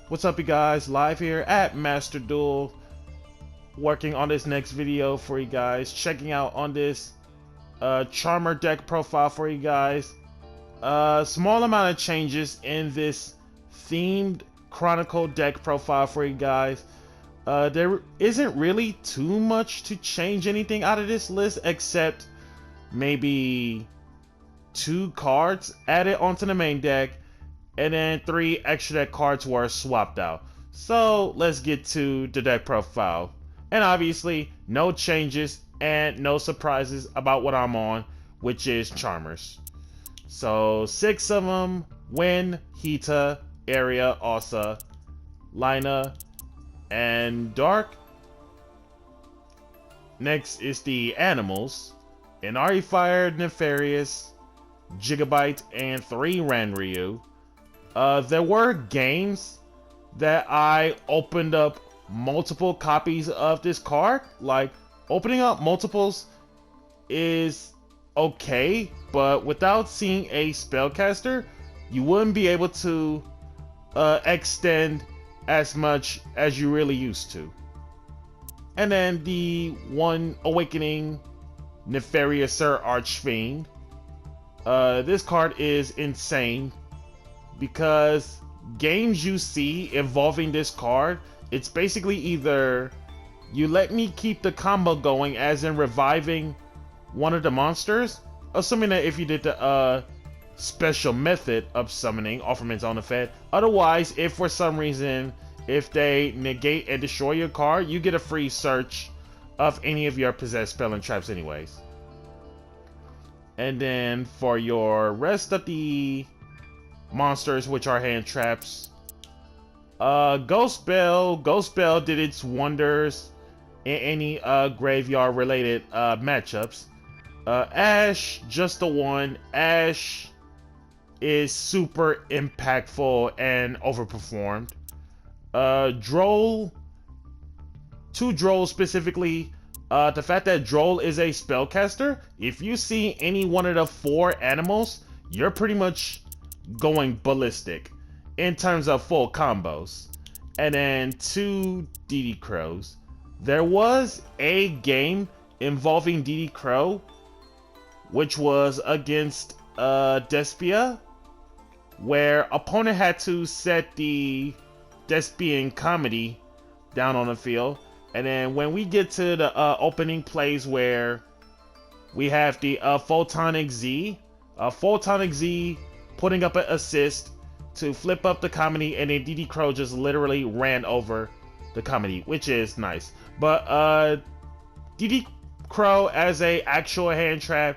What's up, you guys? Live here at Master Duel, working on this next video for you guys, checking out on this Charmer deck profile for you guys. Small amount of changes in this themed Chronicle deck profile for you guys. There isn't really too much to change anything out of this list except maybe 2 cards added onto the main deck, and then 3 extra deck cards were swapped out. So let's get to the deck profile. And obviously, no changes and no surprises about what I'm on, which is Charmers. So 6 of them: Win, Hita, Area, Osa, Lina, and Dark. Next is the animals: Inari Fire, Nefarious, Gigabyte, and 3 Ranryu. There were games that I opened up multiple copies of this card. Like, opening up multiples is okay, but without seeing a spellcaster, you wouldn't be able to extend as much as you really used to. And then the 1 Awakening Nefarious Sir Archfiend. This card is insane because games you see involving this card, it's basically either you let me keep the combo going, as in reviving one of the monsters, assuming that if you did the special method of summoning Offerman's on effect. Otherwise, if for some reason, if they negate and destroy your card, you get a free search of any of your possessed spell and traps anyways. And then for your rest of the monsters, which are hand traps, Ghost Bell did its wonders in any graveyard related matchups. Ash, just the one. Ash is super impactful and overperformed. Droll, 2 Droll specifically. The fact that Droll is a spellcaster, if you see any one of the 4 animals, you're pretty much going ballistic in terms of full combos. And then 2 DD Crows. There was a game involving DD Crow, which was against Despia, where opponent had to set the Despian comedy down on the field. And then when we get to the opening plays where we have the Photonic Z, putting up an assist to flip up the comedy, and then DD Crow just literally ran over the comedy, which is nice. But DD Crow as a actual hand trap,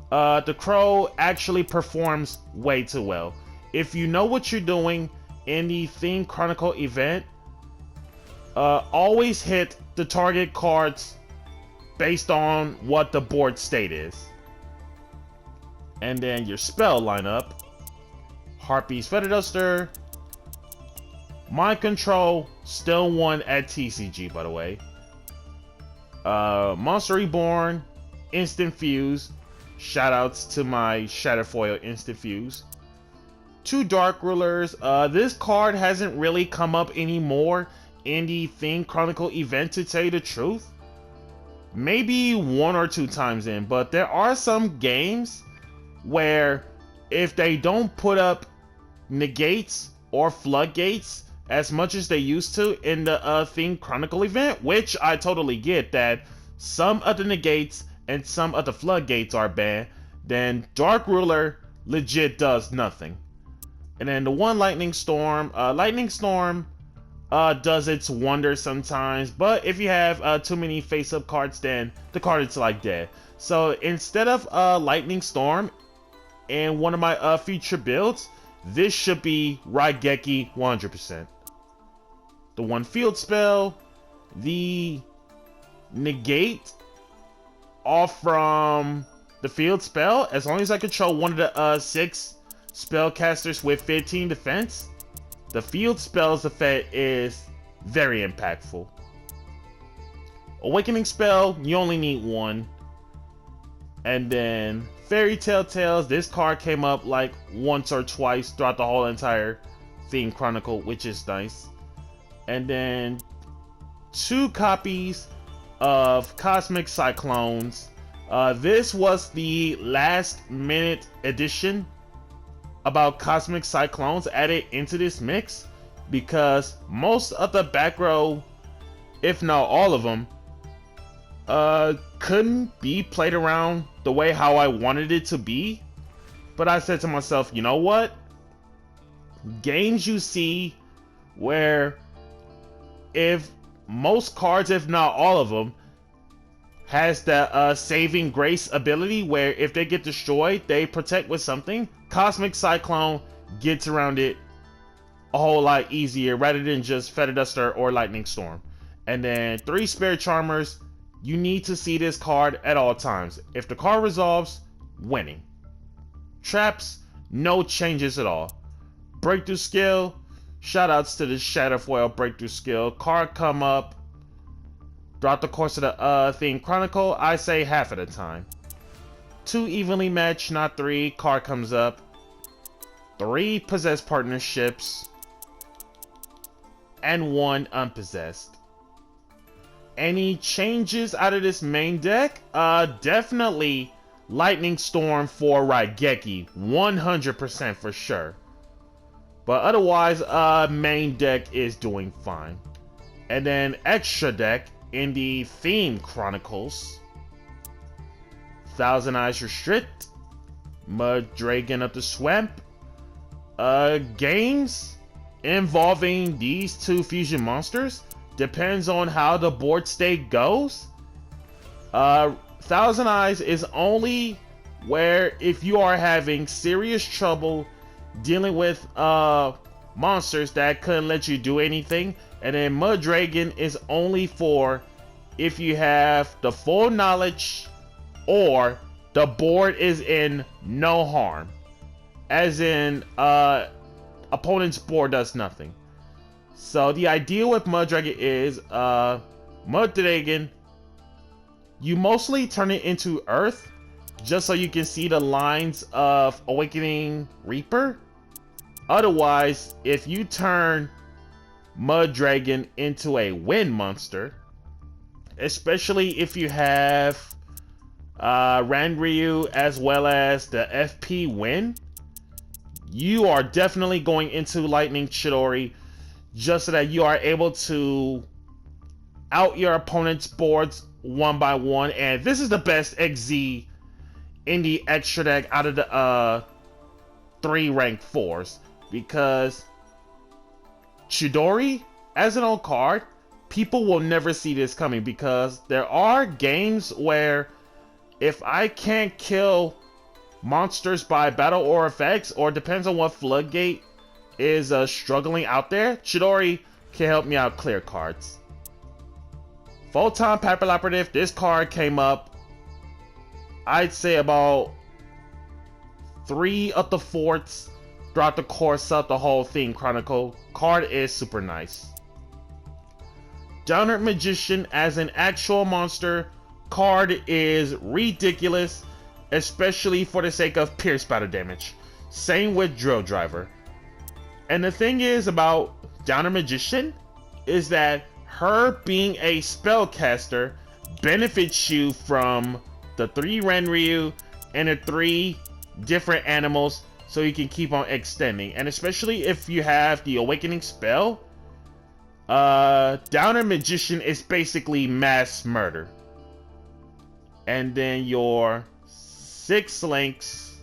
the Crow actually performs way too well. If you know what you're doing in the Theme Chronicle event, always hit the target cards based on what the board state is. And then your spell lineup: Harpy's Feather Duster, Mind Control, still 1 at TCG by the way, Monster Reborn, Instant Fuse, shoutouts to my Shatterfoil Instant Fuse, 2 Dark Rulers. This card hasn't really come up anymore in the Theme Chronicle event, to tell you the truth. Maybe 1 or 2 times in, but there are some games where if they don't put up negates or floodgates as much as they used to in the Theme Chronicle event, which I totally get that some of the negates and some of the floodgates are banned, then Dark Ruler legit does nothing. And then the 1 Lightning Storm. Lightning Storm does its wonders sometimes, but if you have too many face-up cards, then the card is like dead. So instead of Lightning Storm in one of my future builds, this should be Raigeki 100%. The 1 field spell, the negate off from the field spell, as long as I control one of the 6 spellcasters with 15 defense, the field spell's effect is very impactful. Awakening spell, you only need 1. And then Fairy Tale Tales, this card came up like once or twice throughout the whole entire theme Chronicle, which is nice. And then 2 copies of Cosmic Cyclones. This was the last minute edition about Cosmic Cyclones added into this mix, because most of the back row, if not all of them, couldn't be played around the way how I wanted it to be. But I said to myself, you know what? Games you see where if most cards, if not all of them, has the saving grace ability where if they get destroyed, they protect with something. Cosmic Cyclone gets around it a whole lot easier rather than just Feather Duster or Lightning Storm. And then 3 Spirit Charmers, you need to see this card at all times. If the card resolves, winning. Traps, no changes at all. Breakthrough skill, shoutouts to the Shatterfoil breakthrough skill. Card come up throughout the course of the theme Chronicle, I say half of the time. 2 evenly matched, not 3. Card comes up. 3 possessed partnerships. And 1 unpossessed. Any changes out of this main deck? Definitely Lightning Storm for Raigeki. 100% for sure. But otherwise, main deck is doing fine. And then extra deck in the theme Chronicles. Thousand Eyes Restrict. Mud Dragon of the Swamp. Games involving these 2 fusion monsters depends on how the board state goes. Thousand Eyes is only where if you are having serious trouble dealing with monsters that couldn't let you do anything. And then Mud Dragon is only for if you have the full knowledge or the board is in no harm. As in, opponent's board does nothing. So the idea with Mud Dragon is, Mud Dragon, you mostly turn it into Earth, just so you can see the lines of Awakening Reaper. Otherwise, if you turn Mud Dragon into a wind monster, especially if you have Ranryu as well as the FP Wind, you are definitely going into Lightning Chidori just so that you are able to out your opponent's boards one by one. And this is the best XZ in the extra deck out of the 3 rank 4s, because Chidori as an old card, people will never see this coming, because there are games where if I can't kill monsters by battle or effects, or depends on what Floodgate is struggling out there, Chidori can help me out clear cards. Photon Papal Operative, this card came up, I'd say about 3 of the 4ths throughout the course of the whole theme Chronicle. Card is super nice. Downward Magician as an actual monster card is ridiculous, especially for the sake of pierce battle damage. Same with Drill Driver. And the thing is about Downward Magician is that her being a spellcaster benefits you from the 3 Ranryu and the 3 different animals, so you can keep on extending. And especially if you have the Awakening spell, Downer Magician is basically mass murder. And then your 6 links,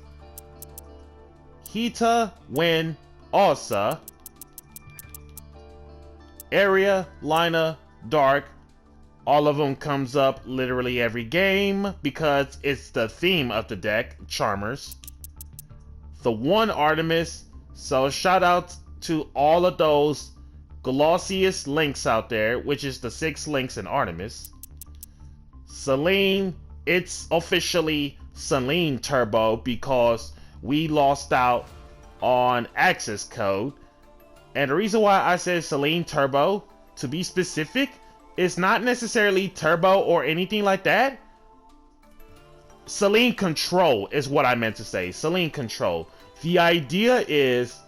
Hita, Win, Alsa, Area, Lina, Dark. All of them comes up literally every game because it's the theme of the deck, Charmers. The 1 Artemis, so shout out to all of those glossiest links out there, which is the 6 links in Artemis. Selene, it's officially Selene Turbo because we lost out on access code. And the reason why I said Selene Turbo, to be specific, is not necessarily Turbo or anything like that. Selene Control is what I meant to say. Selene Control. The idea is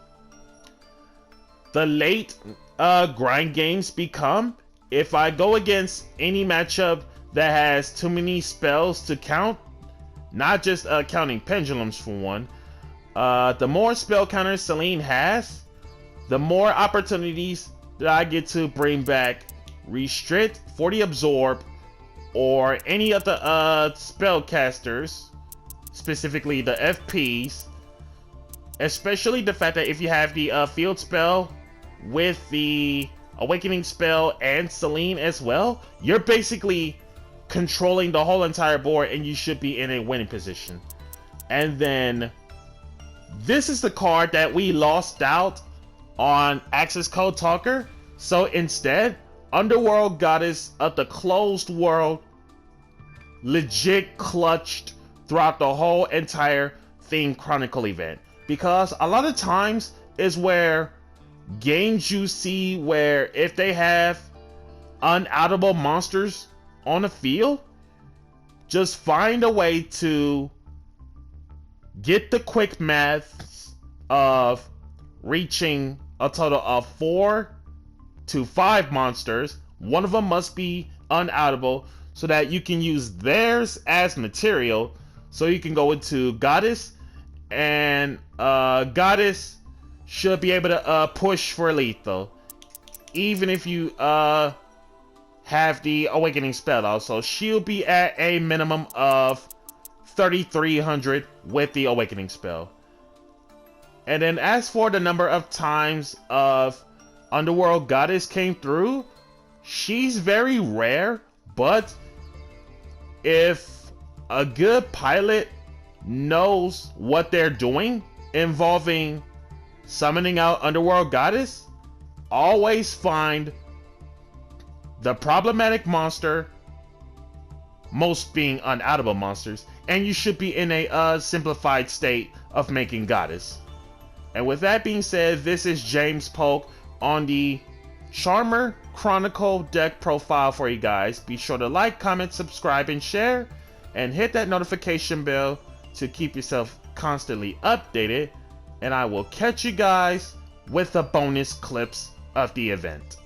the late grind games become, if I go against any matchup that has too many spells to count, not just counting pendulums for one, the more spell counters Celine has, the more opportunities that I get to bring back Restrict, 40 Absorb, or any of the spellcasters, specifically the FPs, especially the fact that if you have the field spell with the Awakening spell and Celine as well, you're basically controlling the whole entire board and you should be in a winning position. And then this is the card that we lost out on Access Code Talker. So instead, Underworld Goddess of the Closed World legit clutched throughout the whole entire Theme Chronicle event. Because a lot of times is where games you see where if they have unoutable monsters on the field, just find a way to get the quick maths of reaching a total of 4 to 5 monsters. One of them must be unoutable so that you can use theirs as material, so you can go into Goddess, and Goddess should be able to push for lethal, even if you have the Awakening spell out. So she'll be at a minimum of 3,300 with the Awakening spell. And then as for the number of times of Underworld Goddess came through, she's very rare, but if a good pilot knows what they're doing involving summoning out Underworld Goddess, always find the problematic monster, most being unoutable monsters, and you should be in a simplified state of making Goddess. And with that being said, this is James Polk on the Charmer Chronicle deck profile for you guys. Be sure to like, comment, subscribe, and share, and hit that notification bell to keep yourself constantly updated. And I will catch you guys with the bonus clips of the event.